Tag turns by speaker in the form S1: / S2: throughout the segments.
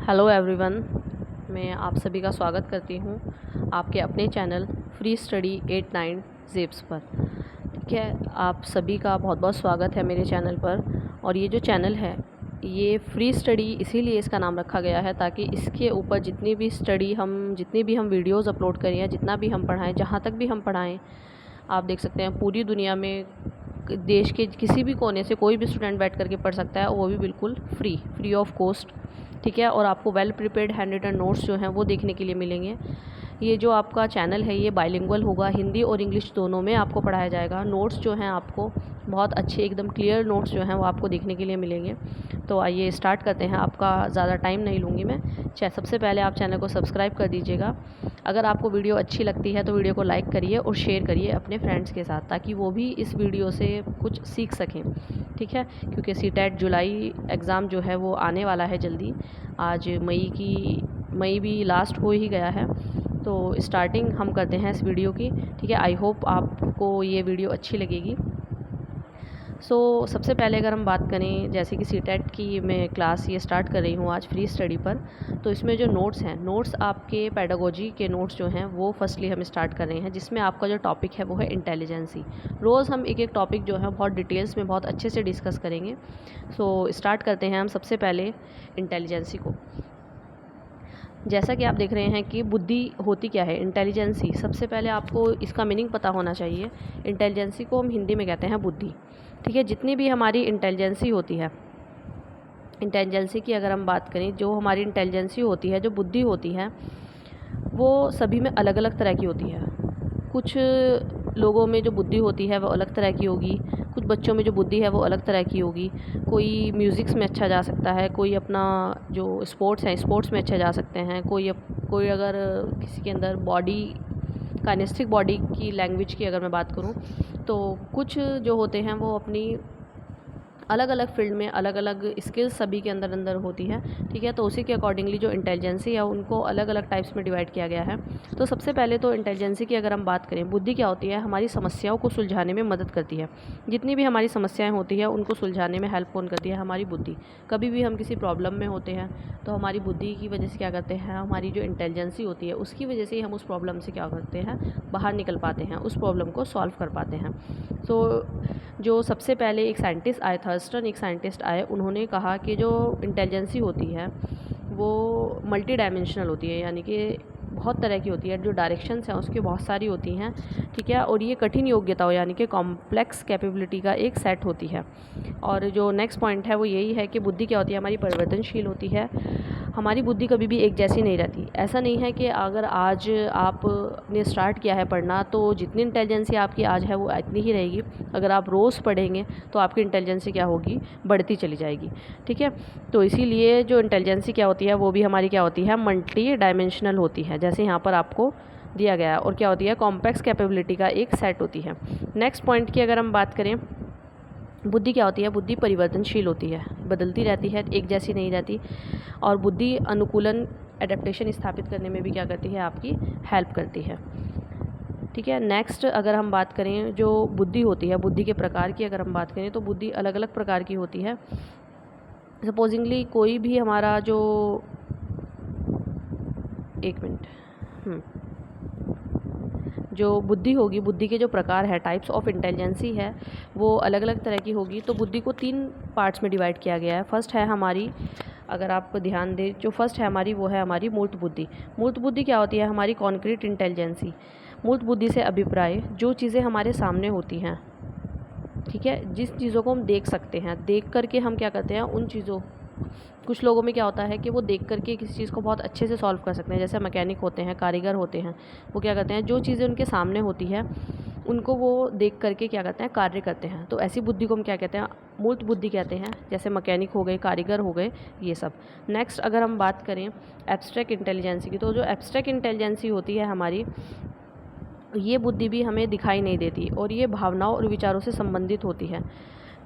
S1: Hello everyone, मैं आप सभी का स्वागत करती हूँ आपके अपने चैनल फ्री स्टडी 8-9 ज़ेप्स पर। ठीक है, आप सभी का बहुत बहुत स्वागत है मेरे चैनल पर। और ये जो चैनल है ये फ्री स्टडी इसीलिए इसका नाम रखा गया है ताकि इसके ऊपर जितनी भी हम वीडियोज़ अपलोड करें या जितना भी हम पढ़ाएँ, जहाँ तक भी हम पढ़ाएँ, आप देख सकते हैं पूरी दुनिया में देश के किसी भी कोने से कोई भी स्टूडेंट बैठ करके पढ़ सकता है, और वो भी बिल्कुल फ्री ऑफ कॉस्ट। ठीक है, और आपको well prepared handwritten notes जो हैं वो देखने के लिए मिलेंगे। ये जो आपका चैनल है ये बाइलिंगुअल होगा, हिंदी और इंग्लिश दोनों में आपको पढ़ाया जाएगा। नोट्स जो हैं आपको बहुत अच्छे एकदम क्लियर नोट्स जो हैं वो आपको देखने के लिए मिलेंगे। तो आइए स्टार्ट करते हैं, आपका ज़्यादा टाइम नहीं लूँगी मैं। सबसे पहले आप चैनल को सब्सक्राइब कर दीजिएगा। अगर आपको वीडियो अच्छी लगती है तो वीडियो को लाइक करिए और शेयर करिए अपने फ्रेंड्स के साथ, ताकि वो भी इस वीडियो से कुछ सीख सकें। ठीक है, क्योंकि सीटेट जुलाई एग्ज़ाम जो है वो आने वाला है जल्दी। आज मई भी लास्ट हो ही गया है, तो स्टार्टिंग हम करते हैं इस वीडियो की। ठीक है, आई होप आपको ये वीडियो अच्छी लगेगी। सबसे पहले अगर हम बात करें, जैसे कि सीटेट की मैं क्लास ये स्टार्ट कर रही हूँ आज फ्री स्टडी पर, तो इसमें जो नोट्स आपके पेडागोजी के नोट्स जो हैं वो फर्स्टली हम स्टार्ट कर रहे हैं, जिसमें आपका जो टॉपिक है वो है इंटेलिजेंसी। रोज़ हम एक एक टॉपिक जो है बहुत डिटेल्स में बहुत अच्छे से डिस्कस करेंगे। स्टार्ट करते हैं हम सबसे पहले इंटेलिजेंसी को। जैसा कि आप देख रहे हैं कि बुद्धि होती क्या है, इंटेलिजेंसी। सबसे पहले आपको इसका मीनिंग पता होना चाहिए। इंटेलिजेंसी को हम हिंदी में कहते हैं बुद्धि। ठीक है, जितनी भी हमारी इंटेलिजेंसी होती है, इंटेलिजेंसी की अगर हम बात करें, जो हमारी इंटेलिजेंसी होती है, जो बुद्धि होती है, वो सभी में अलग अलग तरह की होती है। कुछ लोगों में जो बुद्धि होती है वो अलग तरह की होगी, कुछ बच्चों में जो बुद्धि है वो अलग तरह की होगी। कोई म्यूज़िक्स में अच्छा जा सकता है, कोई अपना जो स्पोर्ट्स में अच्छा जा सकते हैं, कोई अगर किसी के अंदर काइनेस्टिक बॉडी की लैंग्वेज की अगर मैं बात करूं, तो कुछ जो होते हैं वो अपनी अलग अलग फील्ड में अलग अलग स्किल्स सभी के अंदर अंदर होती है। ठीक है, तो उसी के अकॉर्डिंगली जो इंटेलिजेंसी है उनको अलग अलग टाइप्स में डिवाइड किया गया है। तो सबसे पहले तो इंटेलिजेंसी की अगर हम बात करें, बुद्धि क्या होती है, हमारी समस्याओं को सुलझाने में मदद करती है। जितनी भी हमारी समस्याएं होती है उनको सुलझाने में हेल्प कौन करती है, हमारी बुद्धि। कभी भी हम किसी प्रॉब्लम में होते हैं तो हमारी बुद्धि की वजह से क्या करते हैं, हमारी जो इंटेलिजेंसी होती है उसकी वजह से ही हम उस प्रॉब्लम से क्या करते हैं, बाहर निकल पाते हैं, उस प्रॉब्लम को सॉल्व कर पाते हैं। जो सबसे पहले एक साइंटिस्ट आए, थर्स्टन एक साइंटिस्ट आए, उन्होंने कहा कि जो इंटेलिजेंसी होती है वो मल्टी डायमेंशनल होती है, यानी कि बहुत तरह की होती है। जो डायरेक्शंस हैं उसकी बहुत सारी होती हैं। ठीक है, और ये कठिन योग्यताओं यानी कि कॉम्प्लेक्स कैपेबिलिटी का एक सेट होती है। और जो नेक्स्ट पॉइंट है वो यही है कि बुद्धि क्या होती है, हमारी परिवर्तनशील होती है। हमारी बुद्धि कभी भी एक जैसी नहीं रहती। ऐसा नहीं है कि अगर आज आपने स्टार्ट किया है पढ़ना तो जितनी इंटेलिजेंसी आपकी आज है वो इतनी ही रहेगी। अगर आप रोज़ पढ़ेंगे तो आपकी इंटेलिजेंसी क्या होगी, बढ़ती चली जाएगी। ठीक है, तो इसीलिए जो इंटेलिजेंसी क्या होती है वो भी हमारी क्या होती है, मल्टी डायमेंशनल होती है, जैसे यहाँ पर आपको दिया गया है। और क्या होती है, कॉम्प्लेक्स कैपेबिलिटी का एक सेट होती है। नेक्स्ट पॉइंट की अगर हम बात करें, बुद्धि क्या होती है, बुद्धि परिवर्तनशील होती है, बदलती रहती है, एक जैसी नहीं रहती। और बुद्धि अनुकूलन एडेप्टेशन स्थापित करने में भी क्या करती है, आपकी हेल्प करती है। ठीक है, नेक्स्ट अगर हम बात करें जो बुद्धि होती है, बुद्धि के प्रकार की अगर हम बात करें तो बुद्धि अलग अलग प्रकार की होती है। सपोजिंगली कोई भी हमारा जो जो बुद्धि होगी, बुद्धि के जो प्रकार है, टाइप्स ऑफ इंटेलिजेंसी है, वो अलग अलग तरह की होगी। तो बुद्धि को 3 पार्ट्स में डिवाइड किया गया है। फर्स्ट है हमारी, अगर आप ध्यान दें, जो फर्स्ट है हमारी वो है हमारी मूर्त बुद्धि। मूर्त बुद्धि क्या होती है, हमारी कॉन्क्रीट इंटेलिजेंसी। मूर्त बुद्धि से अभिप्राय जो चीज़ें हमारे सामने होती हैं, ठीक है, जिस चीज़ों को हम देख सकते हैं, देख करके हम क्या करते हैं उन चीज़ों, कुछ लोगों में क्या होता है कि वो देख करके किसी चीज़ को बहुत अच्छे से सॉल्व कर सकते हैं। जैसे मैकेनिक होते हैं, कारीगर होते हैं, वो क्या करते हैं, जो चीज़ें उनके सामने होती है उनको वो देख करके क्या करते हैं, कार्य करते हैं। तो ऐसी बुद्धि को हम क्या कहते हैं, मूर्त बुद्धि कहते हैं। जैसे मैकेनिक हो गए, कारीगर हो गए, ये सब। नेक्स्ट अगर हम बात करें एब्स्ट्रैक्ट इंटेलिजेंसी की, तो जो एब्स्ट्रैक्ट इंटेलिजेंसी होती है हमारी, ये बुद्धि भी हमें दिखाई नहीं देती और ये भावनाओं और विचारों से संबंधित होती है।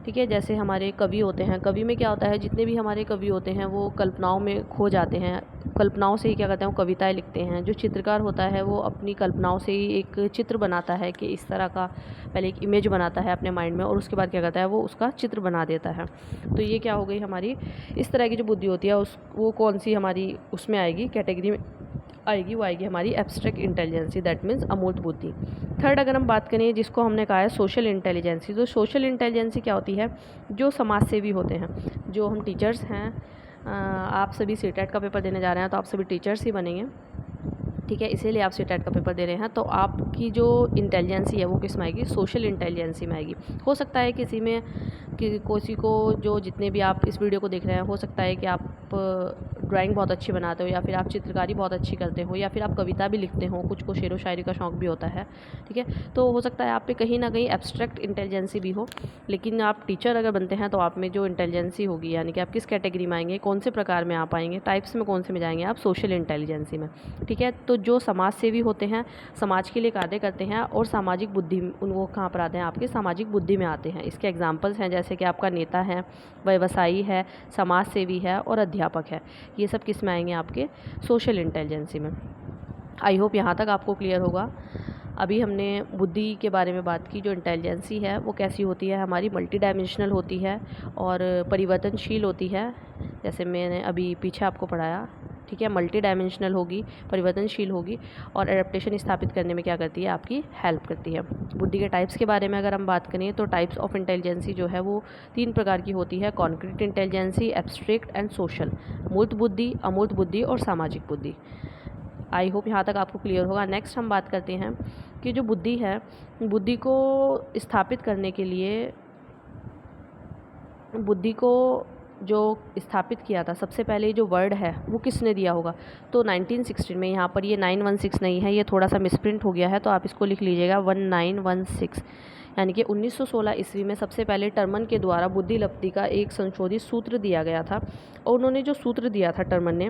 S1: ठीक है। जैसे हमारे कवि होते हैं, कवि में क्या होता है, जितने भी हमारे कवि होते हैं वो कल्पनाओं में खो जाते हैं, कल्पनाओं से ही क्या करते हैं, वो कविताएं लिखते हैं। जो चित्रकार होता है वो अपनी कल्पनाओं से ही एक चित्र बनाता है कि इस तरह का, पहले एक इमेज बनाता है अपने माइंड में और उसके बाद क्या करता है, वो उसका चित्र बना देता है। तो ये क्या हो गई हमारी, इस तरह की जो बुद्धि होती है वो कौन सी हमारी उसमें आएगी, कैटेगरी में आएगी, वो आएगी हमारी एब्स्ट्रैक्ट इंटेलिजेंसी, दैट मीन्स अमूर्त बुद्धि। थर्ड अगर हम बात करें जिसको हमने कहा है सोशल इंटेलिजेंसी, तो सोशल इंटेलिजेंसी क्या होती है, जो समाज सेवी होते हैं, जो हम टीचर्स हैं, आप सभी सीटेट का पेपर देने जा रहे हैं तो आप सभी टीचर्स ही बनेंगे, ठीक है, इसीलिए आप सीटेट का पेपर दे रहे हैं। तो आपकी जो इंटेलिजेंसी है वो किस में आएगी, सोशल इंटेलिजेंसी में आएगी। हो सकता है किसी में किसी को, जो जितने भी आप इस वीडियो को देख रहे हैं, हो सकता है कि आप ड्राइंग बहुत अच्छी बनाते हो, या फिर आप चित्रकारी बहुत अच्छी करते हो, या फिर आप कविता भी लिखते हो, कुछ को शेर व शायरी का शौक़ भी होता है, ठीक है। तो हो सकता है आप पे कहीं ना कहीं एब्स्ट्रैक्ट इंटेलिजेंसी भी हो, लेकिन आप टीचर अगर बनते हैं तो आप में जो इंटेलिजेंसी होगी, यानी कि आप किस कैटेगरी में आएंगे, कौन से प्रकार में आप आएंगे, टाइप्स में कौन से में जाएंगे, आप सोशल इंटेलिजेंसी में, ठीक है। तो जो समाज सेवी होते हैं, समाज के लिए कार्य करते हैं, और सामाजिक बुद्धि, वो कहाँ पर आते हैं, आपके सामाजिक बुद्धि में आते हैं। इसके एग्जाम्पल्स हैं जैसे कि आपका नेता है, व्यवसायी है, समाज सेवी है और अध्यापक है। ये सब किस में आएंगे, आपके सोशल इंटेलिजेंसी में। आई होप यहाँ तक आपको क्लियर होगा। अभी हमने बुद्धि के बारे में बात की। जो इंटेलिजेंसी है वो कैसी होती है, हमारी मल्टी डायमेंशनल होती है और परिवर्तनशील होती है, जैसे मैंने अभी पीछे आपको पढ़ाया, ठीक है। मल्टी डायमेंशनल होगी, परिवर्तनशील होगी और एडेप्टेशन स्थापित करने में क्या करती है, आपकी हेल्प करती है। बुद्धि के टाइप्स के बारे में अगर हम बात करें तो टाइप्स ऑफ इंटेलिजेंसी जो है वो 3 प्रकार की होती है, concrete intelligency, abstract and social, मूर्त बुद्धि, अमूर्त बुद्धि और सामाजिक बुद्धि। आई होप यहाँ तक आपको क्लियर होगा। नेक्स्ट हम बात करते हैं कि जो बुद्धि है, बुद्धि को स्थापित करने के लिए, बुद्धि को जो स्थापित किया था सबसे पहले, जो वर्ड है वो किसने दिया होगा, तो 1916 में। यहाँ पर ये 916 नहीं है, ये थोड़ा सा मिसप्रिंट हो गया है, तो आप इसको लिख लीजिएगा 1916, यानी कि 1916 ईस्वी में सबसे पहले टर्मन के द्वारा बुद्धि लब्धि का एक संशोधित सूत्र दिया गया था। और उन्होंने जो सूत्र दिया था टर्मन ने,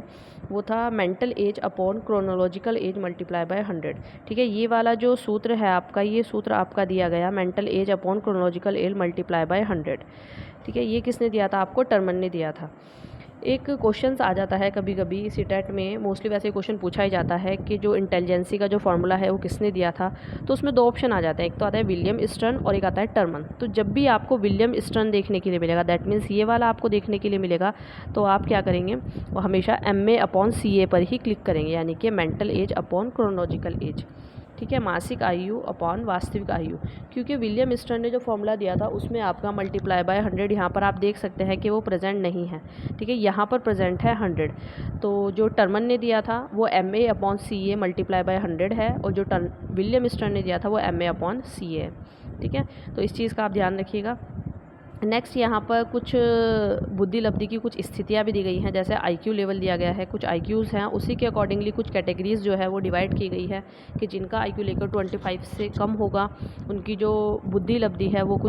S1: वो था mental as upon chronological S multiply by 100, ठीक है। ये वाला जो सूत्र है आपका, ये सूत्र आपका दिया गया mental as upon chronological S multiply by 100, ठीक है। ये किसने दिया था आपको, टर्मन ने दिया था। एक क्वेश्चन आ जाता है कभी कभी सीटेट में, मोस्टली वैसे क्वेश्चन पूछा ही जाता है कि जो इंटेलिजेंसी का जो फार्मूला है वो किसने दिया था, तो उसमें 2 ऑप्शन आ जाते हैं, एक तो आता है विलियम ईस्टर्न और एक आता है टर्मन। तो जब भी आपको विलियम ईस्टर्न देखने के लिए मिलेगा, दैट मीन्स ये वाला आपको देखने के लिए मिलेगा, तो आप क्या करेंगे, वो हमेशा MA/CA पर ही क्लिक करेंगे, यानी कि mental as upon chronological age, ठीक है, मासिक आयु अपॉन वास्तविक आयु। क्योंकि विलियम ईस्टर्न ने जो फॉर्मूला दिया था उसमें आपका मल्टीप्लाई बाय 100, यहाँ पर आप देख सकते हैं कि वो प्रेजेंट नहीं है, ठीक है, यहाँ पर प्रेजेंट है 100। तो जो टर्मन ने दिया था वो MA/CA मल्टीप्लाई बाय 100 है, और जो विलियम ईस्टर्न ने दिया था वो MA/CA है, ठीक है। तो इस चीज़ का आप ध्यान रखिएगा। नेक्स्ट यहाँ पर कुछ बुद्धि लब्धि की कुछ स्थितियाँ भी दी गई हैं, जैसे IQ लेवल दिया गया है, कुछ IQs हैं, उसी के अकॉर्डिंगली कुछ कैटेगरीज जो है वो डिवाइड की गई है कि जिनका IQ लेकर 25 से कम होगा, उनकी जो बुद्धि लब्धि है वो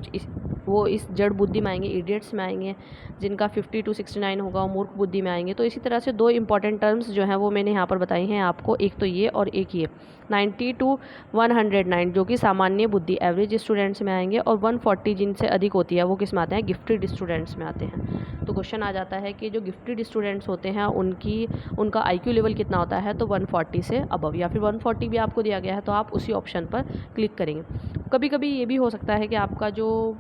S1: वो इस जड़ बुद्धि में आएंगे, इडियट्स में आएंगे। जिनका 50 to 69 होगा वो मूर्ख बुद्धि में आएंगे। तो इसी तरह से 2 इंपॉर्टेंट टर्म्स जो हैं वो मैंने यहाँ पर बताई हैं आपको, एक तो ये और एक ये। 90 to 109 जो कि सामान्य बुद्धि एवरेज स्टूडेंट्स में आएंगे, और 140 जिनसे अधिक होती है वो किस में आते हैं, गिफ्टेड स्टूडेंट्स में आते हैं। तो क्वेश्चन आ जाता है कि जो गिफ्टेड स्टूडेंट्स होते हैं उनका IQ लेवल कितना होता है, तो 140 से अबव, या फिर 140 भी आपको दिया गया है तो आप उसी ऑप्शन पर क्लिक करेंगे। कभी कभी ये भी हो सकता है कि आपका जो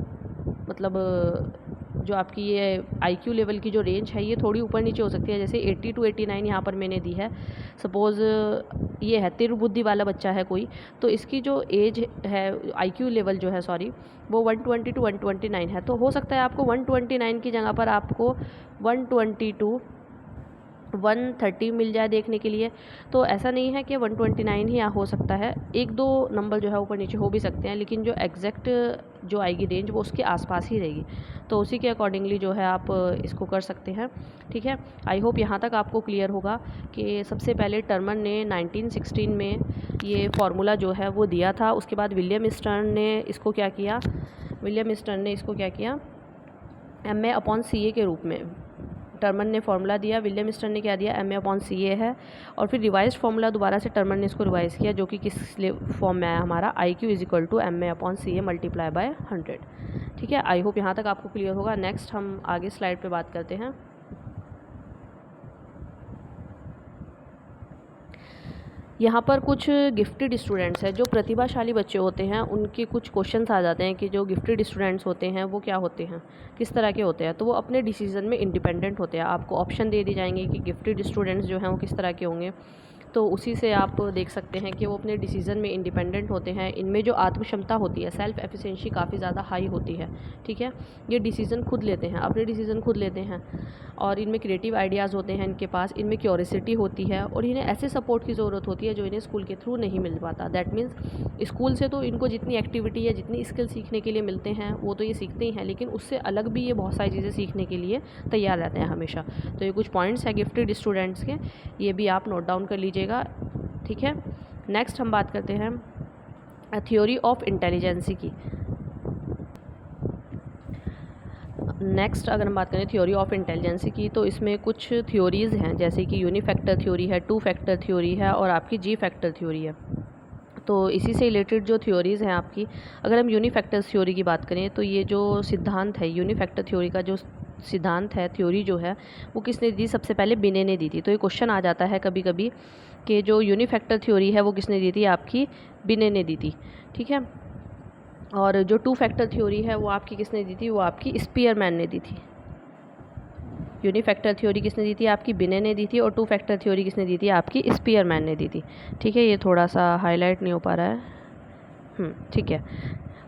S1: जो आपकी ये IQ लेवल की जो रेंज है ये थोड़ी ऊपर नीचे हो सकती है, जैसे 80 to 89 यहाँ पर मैंने दी है। सपोज़ ये है तिरबुद्धि वाला बच्चा है कोई, तो इसकी जो एज है, IQ लेवल जो है वो 120 to 129 है। तो हो सकता है आपको 129 की जगह पर आपको 120 to 130 मिल जाए देखने के लिए। तो ऐसा नहीं है कि 129 ही हो सकता है, 1-2 नंबर जो है ऊपर नीचे हो भी सकते हैं, लेकिन जो एग्जैक्ट जो आएगी रेंज वो उसके आसपास ही रहेगी। तो उसी के अकॉर्डिंगली जो है आप इसको कर सकते हैं, ठीक है। आई होप यहाँ तक आपको क्लियर होगा कि सबसे पहले टर्मन ने 1916 में ये फार्मूला जो है वो दिया था। उसके बाद विलियम ईस्टर्न ने इसको क्या किया, MA/CA के रूप में टर्मन ने फार्मूला दिया, विलियम स्टर्न ने क्या दिया, MA/CA है, और फिर रिवाइज्ड फार्मूला दोबारा से टर्मन ने इसको रिवाइज किया, जो कि किस फॉर्म में आया हमारा, IQ = MA/CA × 100। ठीक है, आई होप यहाँ तक आपको क्लियर होगा। नेक्स्ट हम आगे स्लाइड पे बात करते हैं। यहाँ पर कुछ गिफ्टेड स्टूडेंट्स हैं, जो प्रतिभाशाली बच्चे होते हैं, उनके कुछ क्वेश्चंस आ जाते हैं कि जो गिफ्टेड स्टूडेंट्स होते हैं वो क्या होते हैं, किस तरह के होते हैं। तो वो अपने डिसीजन में इंडिपेंडेंट होते हैं। आपको ऑप्शन दे दी जाएंगे कि गिफ्टेड स्टूडेंट्स जो हैं वो किस तरह के होंगे, तो उसी से आप देख सकते हैं कि वो अपने डिसीज़न में इंडिपेंडेंट होते हैं। इनमें जो आत्मक्षमता होती है, सेल्फ एफिशिएंसी काफ़ी ज़्यादा हाई होती है। ठीक है, ये डिसीज़न खुद लेते हैं, अपने डिसीज़न खुद लेते हैं, और इनमें क्रिएटिव आइडियाज़ होते हैं इनके पास, इनमें क्यूरियोसिटी होती है, और इन्हें ऐसे सपोर्ट की ज़रूरत होती है जो इन्हें स्कूल के थ्रू नहीं मिल पाता। दैट मीन्स स्कूल से तो इनको जितनी एक्टिविटी या जितनी स्किल सीखने के लिए मिलते हैं वो तो ये सीखते ही हैं, लेकिन उससे अलग भी ये बहुत सारी चीज़ें सीखने के लिए तैयार रहते हैं हमेशा। तो ये कुछ पॉइंट्स हैं गिफ्टेड स्टूडेंट्स के, ये भी आप नोट डाउन कर लीजिएगा। ठीक है, नेक्स्ट हम बात करते हैं थ्योरी ऑफ इंटेलिजेंसी की। नेक्स्ट अगर हम बात करें थ्योरी ऑफ इंटेलिजेंसी की, तो इसमें कुछ थ्योरीज़ हैं, जैसे कि यूनिफैक्टर थ्योरी है, टू फैक्टर थ्योरी है, और आपकी जी फैक्टर थ्योरी है। तो इसी से रिलेटेड जो थ्योरीज़ हैं आपकी, अगर हम यूनिफैक्टर थ्योरी की बात करें, तो ये जो सिद्धांत है, यूनिफैक्टर थ्योरी का जो सिद्धांत है, थ्योरी जो है, वो किसने दी, सबसे पहले बिने ने दी थी। तो ये क्वेश्चन आ जाता है कभी कभी कि जो यूनिफैक्टर थ्योरी है वो किसने दी थी, आपकी बिने ने दी थी। ठीक है, और जो टू फैक्टर थ्योरी है वो आपकी किसने दी थी, वो आपकी स्पीयरमैन ने दी थी। यूनिफैक्टर थ्योरी किसने दी थी, आपकी बिने ने दी थी, और टू फैक्टर थ्योरी किसने दी थी, आपकी स्पीयरमैन ने दी थी। ठीक है, ये थोड़ा सा हाईलाइट नहीं हो पा रहा है। ठीक है,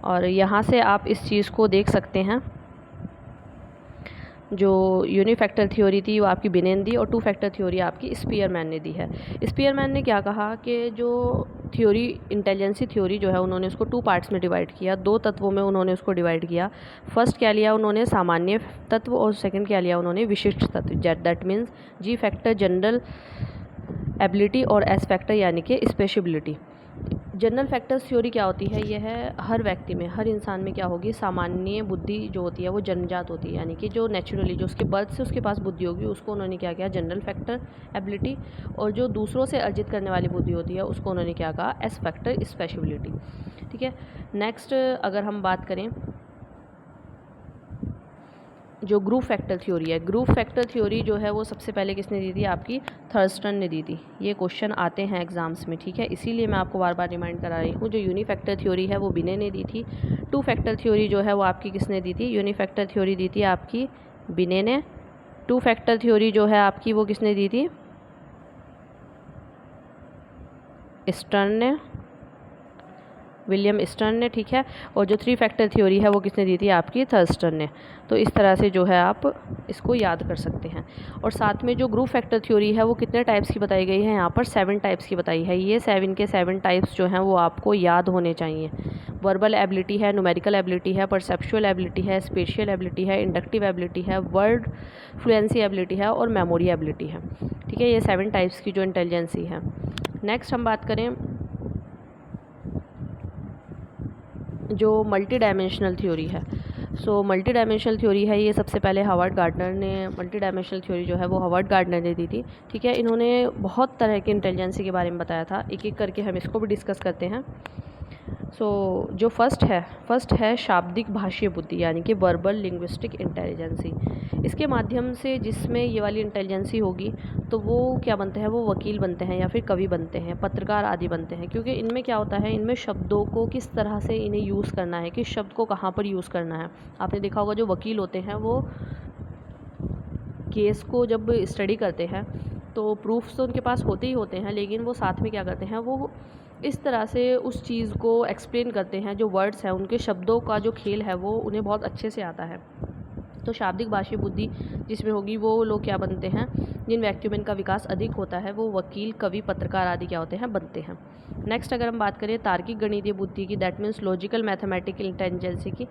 S1: और यहाँ से आप इस चीज़ को देख सकते हैं, जो यूनिफैक्टर थ्योरी थी वो आपकी बिने ने दी, और टू फैक्टर थ्योरी आपकी स्पीयरमैन ने दी है। स्पीयरमैन ने क्या कहा कि जो थ्योरी, इंटेलिजेंसी थ्योरी जो है, उन्होंने उसको 2 पार्ट्स में डिवाइड किया, 2 तत्वों में उन्होंने उसको डिवाइड किया। फर्स्ट क्या लिया उन्होंने, सामान्य तत्व, और सेकंड क्या लिया उन्होंने, विशिष्ट तत्व। That means ji factor general ability, और एस फैक्टर यानी कि स्पेशबिलिटी। जनरल फैक्टर्स थ्योरी क्या होती है, यह है हर व्यक्ति में, हर इंसान में क्या होगी, सामान्य बुद्धि जो होती है वो जन्मजात होती है, यानी कि जो नेचुरली, जो उसके बर्थ से उसके पास बुद्धि होगी, उसको उन्होंने क्या किया, जनरल फैक्टर एबिलिटी, और जो दूसरों से अर्जित करने वाली बुद्धि होती है उसको उन्होंने क्या कहा, एस फैक्टर स्पेशबिलिटी। ठीक है, नेक्स्ट अगर हम बात करें जो ग्रुप फैक्टर थ्योरी है, ग्रुप फैक्टर थ्योरी जो है वो सबसे पहले किसने दी थी, आपकी थर्स्टन ने दी थी। ये क्वेश्चन आते हैं एग्जाम्स में। ठीक है, इसीलिए मैं आपको बार बार रिमाइंड करा रही हूँ। जो यूनिफैक्टर थ्योरी है वो बिने ने दी थी, टू फैक्टर थ्योरी जो है वो आपकी किसने दी थी, यूनिफैक्टर थ्योरी दी थी आपकी बिने ने, टू फैक्टर थ्योरी जो है आपकी वो किसने दी थी, स्टर्न ने, विलियम स्टर्न ने। ठीक है, और जो 3 फैक्टर थ्योरी है वो किसने दी थी, आपकी थर्स्टन ने। तो इस तरह से जो है आप इसको याद कर सकते हैं। और साथ में जो ग्रुप फैक्टर थ्योरी है वो कितने टाइप्स की बताई गई है, यहाँ पर 7 टाइप्स की बताई है। ये 7 के 7 टाइप्स जो हैं वो आपको याद होने चाहिए। वर्बल एबिलिटी है, न्यूमेरिकल एबिलिटी है, परसेप्चुअल एबिलिटी है, स्पेशियल एबिलिटी है, इंडक्टिव एबिलिटी है, वर्ड फ्लुएंसी एबिलिटी है, और मेमोरी एबिलिटी है। ठीक है, ये 7 टाइप्स की जो इंटेलिजेंसी है। नेक्स्ट हम बात करें जो मल्टी डायमेंशनल थ्योरी है। सो मल्टी डायमेंशनल थ्योरी है, ये सबसे पहले हार्वर्ड गार्डनर ने, मल्टी डायमेंशनल थ्योरी जो है वो हार्वर्ड गार्डनर ने दी थी। ठीक है, इन्होंने बहुत तरह की इंटेलिजेंसी के बारे में बताया था। एक एक करके हम इसको भी डिस्कस करते हैं। सो जो फर्स्ट है शाब्दिक भाषीय बुद्धि, यानी कि वर्बल लिंग्विस्टिक इंटेलिजेंसी। इसके माध्यम से जिसमें ये वाली इंटेलिजेंसी होगी तो वो क्या बनते हैं, वो वकील बनते हैं, या फिर कवि बनते हैं, पत्रकार आदि बनते हैं। क्योंकि इनमें क्या होता है, इनमें शब्दों को किस तरह से इन्हें यूज़ करना है, किस शब्द को कहाँ पर यूज़ करना है। आपने देखा होगा जो वकील होते हैं वो केस को जब स्टडी करते हैं तो प्रूफ्स तो उनके पास होते ही होते हैं, लेकिन वो साथ में क्या करते हैं, वो इस तरह से उस चीज़ को एक्सप्लेन करते हैं, जो वर्ड्स हैं उनके शब्दों का जो खेल है वो उन्हें बहुत अच्छे से आता है। तो शाब्दिक भाषीय बुद्धि जिसमें होगी वो लोग क्या बनते हैं, जिन व्यक्तियों में इनका विकास अधिक होता है वो वकील, कवि, पत्रकार आदि क्या होते हैं, बनते हैं। नेक्स्ट अगर हम बात करें तार्किक गणितीय बुद्धि की, that means logical mathematical intelligence की,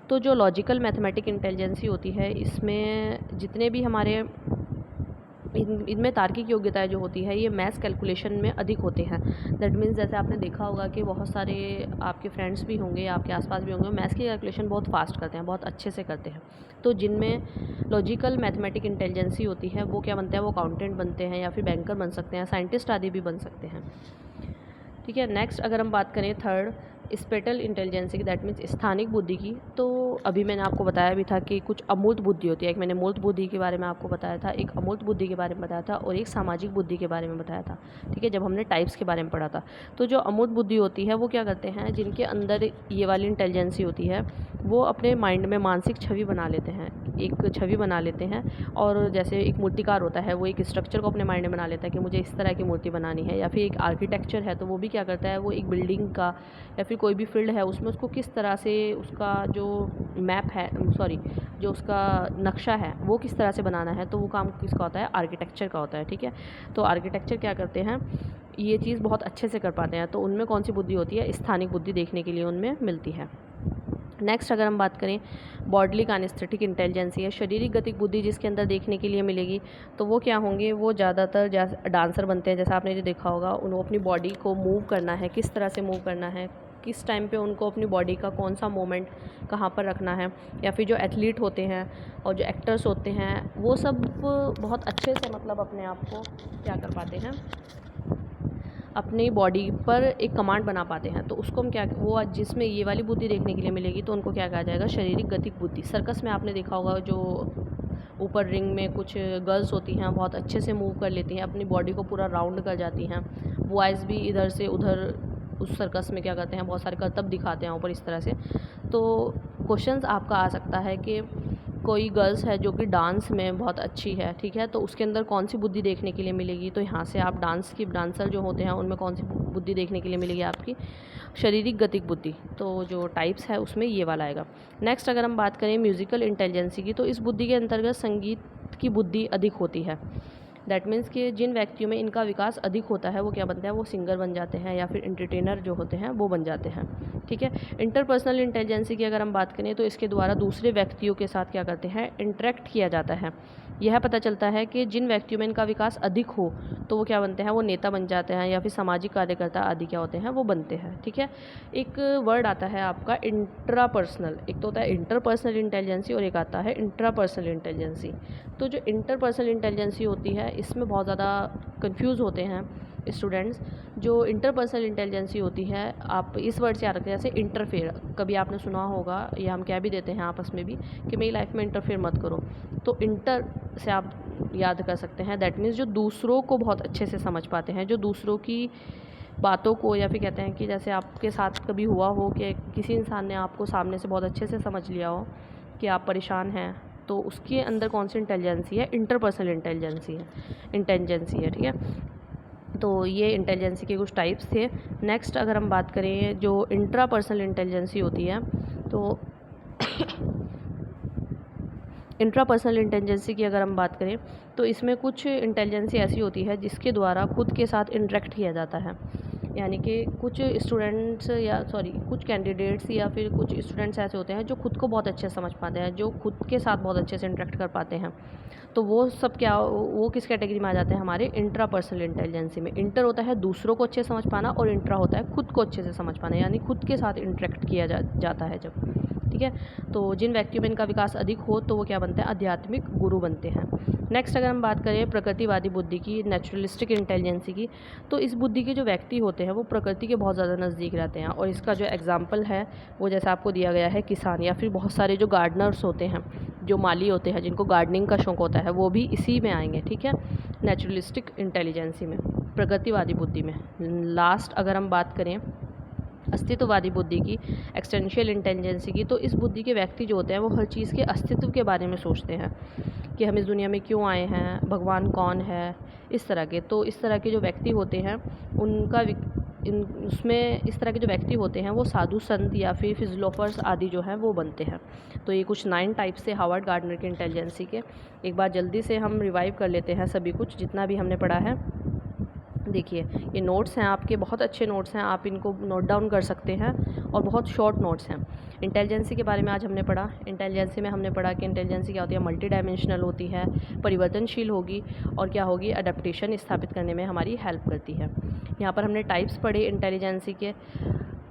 S1: तो जो लॉजिकल मैथमेटिक इंटेलिजेंसी होती है इसमें जितने भी हमारे इनमें तार्किक योग्यताएं जो होती है ये मैथ्स कैलकुलेशन में अधिक होते हैं। दैट मीन्स जैसे आपने देखा होगा कि बहुत सारे आपके फ्रेंड्स भी होंगे या आपके आसपास भी होंगे, मैथ्स की कैलकुलेशन बहुत फास्ट करते हैं, बहुत अच्छे से करते हैं। तो जिनमें लॉजिकल मैथमेटिक इंटेलिजेंसी होती है वो क्या बनते हैं, वो अकाउंटेंट बनते हैं या फिर बैंकर बन सकते हैं, साइंटिस्ट आदि भी बन सकते हैं। ठीक है, नेक्स्ट अगर हम बात करें थर्ड स्पेटल इंटेलिजेंसी की, दैट मीन्स स्थानिक बुद्धि की, तो अभी मैंने आपको बताया भी था कि कुछ अमूर्त बुद्धि होती है। एक मैंने मूर्त बुद्धि के बारे में आपको बताया था, एक अमूर्त बुद्धि के बारे में बताया था और एक सामाजिक बुद्धि के बारे में बताया था। ठीक है, जब हमने टाइप्स के बारे में पढ़ा था। तो जो अमूर्त बुद्धि होती है वो क्या करते हैं, जिनके अंदर ये वाली इंटेलिजेंसी होती है वो अपने माइंड में मानसिक छवि बना लेते हैं, एक छवि बना लेते हैं। और जैसे एक मूर्तिकार होता है वो एक स्ट्रक्चर को अपने माइंड में बना लेता है कि मुझे इस तरह की मूर्ति बनानी है, या फिर एक आर्किटेक्चर है तो वो भी क्या करता है, वो एक बिल्डिंग का या फिर कोई भी फील्ड है उसमें उसको किस तरह से उसका जो मैप है, सॉरी, जो उसका नक्शा है वो किस तरह से बनाना है, तो वो काम किसका होता है, आर्किटेक्चर का होता है। ठीक है, तो आर्किटेक्चर क्या करते हैं, ये चीज़ बहुत अच्छे से कर पाते हैं। तो उनमें कौन सी बुद्धि होती है, स्थानिक बुद्धि देखने के लिए उनमें मिलती है। नेक्स्ट अगर हम बात करें बॉडली कानेस्थेटिक इंटेलिजेंसी है, शारीरिक गतिक बुद्धि जिसके अंदर देखने के लिए मिलेगी, तो वो क्या होंगे, वो ज़्यादातर डांसर बनते हैं। जैसा आपने जो देखा होगा, उनको अपनी बॉडी को मूव करना है, किस तरह से मूव करना है, किस टाइम पे उनको अपनी बॉडी का कौन सा मोमेंट कहाँ पर रखना है, या फिर जो एथलीट होते हैं और जो एक्टर्स होते हैं वो सब बहुत अच्छे से मतलब अपने आप को क्या कर पाते हैं, अपनी बॉडी पर एक कमांड बना पाते हैं। तो उसको हम क्या, वो जिसमें ये वाली बुद्धि देखने के लिए मिलेगी तो उनको क्या कहा जाएगा, शारीरिक गतिक बुद्धि। सर्कस में आपने देखा होगा जो ऊपर रिंग में कुछ गर्ल्स होती हैं बहुत अच्छे से मूव कर लेती हैं, अपनी बॉडी को पूरा राउंड कर जाती हैं। बॉयज़ भी इधर से उधर उस सर्कस में क्या करते हैं, बहुत सारे करतब दिखाते हैं ऊपर इस तरह से। तो क्वेश्चंस आपका आ सकता है कि कोई गर्ल्स है जो कि डांस में बहुत अच्छी है, ठीक है, तो उसके अंदर कौन सी बुद्धि देखने के लिए मिलेगी, तो यहाँ से आप डांसर जो होते हैं उनमें कौन सी बुद्धि देखने के लिए मिलेगी, आपकी शारीरिक गतिक बुद्धि। तो जो टाइप्स है उसमें ये वाला आएगा। नेक्स्ट अगर हम बात करें म्यूज़िकल इंटेलिजेंसी की, तो इस बुद्धि के अंतर्गत संगीत की बुद्धि अधिक होती है। दैट मीन्स कि जिन व्यक्तियों में इनका विकास अधिक होता है वो क्या बनते हैं, वो सिंगर बन जाते हैं या फिर एंटरटेनर जो होते हैं वो बन जाते हैं। ठीक है, इंटरपर्सनल इंटेलिजेंसी की अगर हम बात करें तो इसके द्वारा दूसरे व्यक्तियों के साथ क्या करते हैं, इंटरेक्ट किया जाता है। यह पता चलता है कि जिन व्यक्तियों में इनका विकास अधिक हो तो वो क्या बनते हैं, वो नेता बन जाते हैं या फिर सामाजिक कार्यकर्ता आदि क्या होते हैं, वो बनते हैं। ठीक है, एक वर्ड आता है आपका इंट्रापर्सनल, एक तो होता है इंटरपर्सनल इंटेलिजेंसी और एक आता है इंट्रापर्सनल इंटेलिजेंसी। तो जो इंटरपर्सनल इंटेलिजेंसी होती है इसमें बहुत ज़्यादा कंफ्यूज होते हैं स्टूडेंट्स। जो इंटरपर्सनल इंटेलिजेंसी होती है, आप इस वर्ड से याद रखें, जैसे इंटरफेयर, कभी आपने सुना होगा या हम क्या भी देते हैं आपस में भी कि मेरी लाइफ में इंटरफेयर मत करो, तो इंटर से आप याद कर सकते हैं। दैट मीन्स जो दूसरों को बहुत अच्छे से समझ पाते हैं, जो दूसरों की बातों को, या फिर कहते हैं कि जैसे आपके साथ कभी हुआ हो कि किसी इंसान ने आपको सामने से बहुत अच्छे से समझ लिया हो कि आप परेशान हैं, तो उसके अंदर कौन सी इंटेलिजेंसी है, इंटरपर्सनल इंटेलिजेंसी है। ठीक है, तो ये इंटेलिजेंसी के कुछ टाइप्स थे। नेक्स्ट अगर हम बात करें जो इंट्रापर्सनल इंटेलिजेंसी होती है, तो इंट्रापर्सनल इंटेलिजेंसी की अगर हम बात करें तो इसमें कुछ इंटेलिजेंसी ऐसी होती है जिसके द्वारा खुद के साथ इंटरेक्ट किया जाता है। यानी कि कुछ स्टूडेंट्स कुछ कैंडिडेट्स या फिर कुछ स्टूडेंट्स ऐसे होते हैं जो खुद को बहुत अच्छे से समझ पाते हैं, जो खुद के साथ बहुत अच्छे से इंटरेक्ट कर पाते हैं। तो वो सब क्या, वो किस कैटेगरी में आ जाते हैं, हमारे इंट्रापर्सनल इंटेलिजेंसी में। इंटर होता है दूसरों को अच्छे से समझ पाना और इंट्रा होता है खुद को अच्छे से समझ पाना, यानी खुद के साथ इंटरेक्ट किया जाता है जब। ठीक है, तो जिन व्यक्तियों में इनका विकास अधिक हो तो वो क्या बनते हैं, आध्यात्मिक गुरु बनते हैं। नेक्स्ट अगर हम बात करें प्रकृतिवादी बुद्धि की, नेचुरलिस्टिक इंटेलिजेंसी की, तो इस बुद्धि के जो व्यक्ति होते हैं वो प्रकृति के बहुत ज़्यादा नज़दीक रहते हैं। और इसका जो एग्जाम्पल है वो जैसा आपको दिया गया है, किसान या फिर बहुत सारे जो गार्डनर्स होते हैं, जो माली होते हैं, जिनको गार्डनिंग का शौक होता है, वो भी इसी में आएंगे। ठीक है, नेचुरलिस्टिक इंटेलिजेंसी में, प्रकृतिवादी बुद्धि में। लास्ट अगर हम बात करें अस्तित्ववादी बुद्धि की, एक्सटेंशियल इंटेलिजेंसी की, तो इस बुद्धि के व्यक्ति जो होते हैं वो हर चीज़ के अस्तित्व के बारे में सोचते हैं कि हम इस दुनिया में क्यों आए हैं, भगवान कौन है, इस तरह के। तो इस तरह के जो व्यक्ति होते हैं उनका उसमें इस तरह के जो व्यक्ति होते हैं वो साधु संत या फिर फिज़िलोफर्स आदि जो हैं वो बनते हैं। तो ये कुछ 9 टाइप्स से हावर्ड गार्डनर के इंटेलिजेंसी के। एक बार जल्दी से हम रिवाइव कर लेते हैं सभी कुछ जितना भी हमने पढ़ा है। देखिए ये नोट्स हैं आपके, बहुत अच्छे नोट्स हैं, आप इनको नोट डाउन कर सकते हैं और बहुत शॉर्ट नोट्स हैं। इंटेलिजेंसी के बारे में आज हमने पढ़ा। इंटेलिजेंसी में हमने पढ़ा कि इंटेलिजेंसी क्या होती है, मल्टी डायमेंशनल होती है, परिवर्तनशील होगी और क्या होगी, अडेप्टेशन स्थापित करने में हमारी हेल्प करती है। यहाँ पर हमने टाइप्स पढ़े इंटेलिजेंसी के,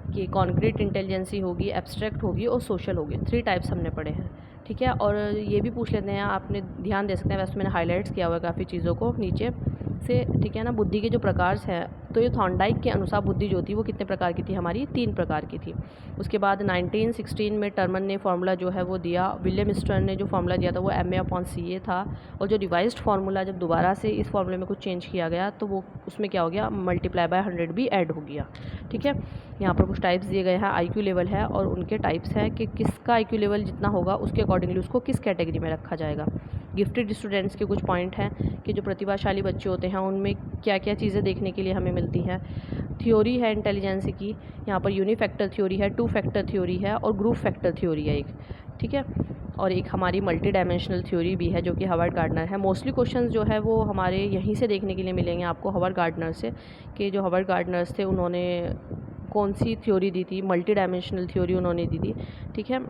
S1: कि कॉन्क्रीट इंटेलिजेंसी होगी, एब्स्ट्रैक्ट होगी और सोशल होगी। 3 टाइप्स हमने पढ़े हैं, ठीक है। और ये भी पूछ लेते हैं, आपने ध्यान दे सकते हैं, वैसे मैंने हाईलाइट्स किया हुआ है काफ़ी चीज़ों को नीचे से, ठीक है ना। बुद्धि के जो प्रकार हैं, तो ये थॉर्नडाइक के अनुसार बुद्धि जो थी वो कितने प्रकार की थी हमारी, 3 प्रकार की थी। उसके बाद 1916 में टर्मन ने फार्मूला जो है वो दिया, विलियम स्टर्न ने जो फार्मूला दिया था वो MA/CA था, और जो रिवाइज्ड फार्मूला जब दोबारा से इस फार्मूले में कुछ चेंज किया गया तो वो उसमें क्या हो गया, ×100 भी ऐड हो गया, ठीक है। यहाँ पर कुछ टाइप्स दिए गए हैं, IQ लेवल है और उनके टाइप्स हैं कि किसका IQ लेवल जितना होगा उसके अकॉर्डिंगली उसको किस कैटेगरी में रखा जाएगा। गिफ्टेड स्टूडेंट्स के कुछ पॉइंट हैं कि जो प्रतिभाशाली बच्चे होते हैं उनमें क्या क्या चीज़ें देखने के लिए हमें मिलती हैं। थ्योरी है इंटेलिजेंस की, यहाँ पर यूनिफैक्टर थ्योरी है, 2 फैक्टर थ्योरी है और ग्रुप फैक्टर थ्योरी है एक, ठीक है। और एक हमारी मल्टी डायमेंशनल थ्योरी भी है जो कि हावर्ड गार्डनर है। मोस्टली क्वेश्चंस जो है वो हमारे यहीं से देखने के लिए मिलेंगे आपको, हावर्ड गार्डनर से, कि जो हावर्ड गार्डनर्स थे उन्होंने कौन सी थ्योरी दी थी, मल्टी डायमेंशनल थ्योरी उन्होंने दी थी, ठीक है।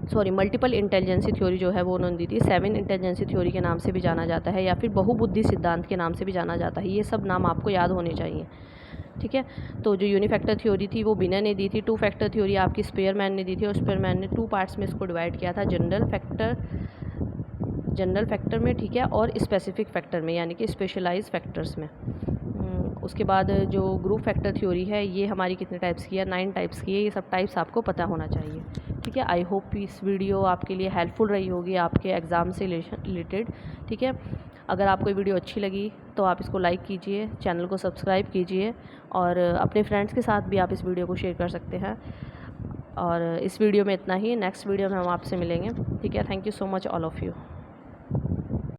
S1: सॉरी, मल्टीपल इंटेलिजेंसी थ्योरी जो है वो उन्होंने दी थी। 7 इंटेलिजेंसी थ्योरी के नाम से भी जाना जाता है, या फिर बहुबुद्धि सिद्धांत के नाम से भी जाना जाता है। ये सब नाम आपको याद होने चाहिए, ठीक है। तो जो यूनिफैक्टर थ्योरी थी वो बिनर ने दी थी। 2 फैक्टर थ्योरी आपकी स्पेयरमैन ने दी थी, और स्पेयरमैन ने 2 पार्ट्स में इसको डिवाइड किया था, जनरल फैक्टर में, ठीक है, और स्पेसिफिक फैक्टर में, यानी कि स्पेशलाइज फैक्टर्स में। उसके बाद जो ग्रुप फैक्टर थ्योरी है ये हमारी कितने टाइप्स की है, 9 टाइप्स की है। ये सब टाइप्स आपको पता होना चाहिए, ठीक है। आई होप इस वीडियो आपके लिए हेल्पफुल रही होगी आपके एग्ज़ाम से रिलेटेड, ठीक है। अगर आपको ये वीडियो अच्छी लगी तो आप इसको लाइक कीजिए, चैनल को सब्सक्राइब कीजिए, और अपने फ्रेंड्स के साथ भी आप इस वीडियो को शेयर कर सकते हैं। और इस वीडियो में इतना ही, नेक्स्ट वीडियो में हम आपसे मिलेंगे, ठीक है। Thank you so much all of you.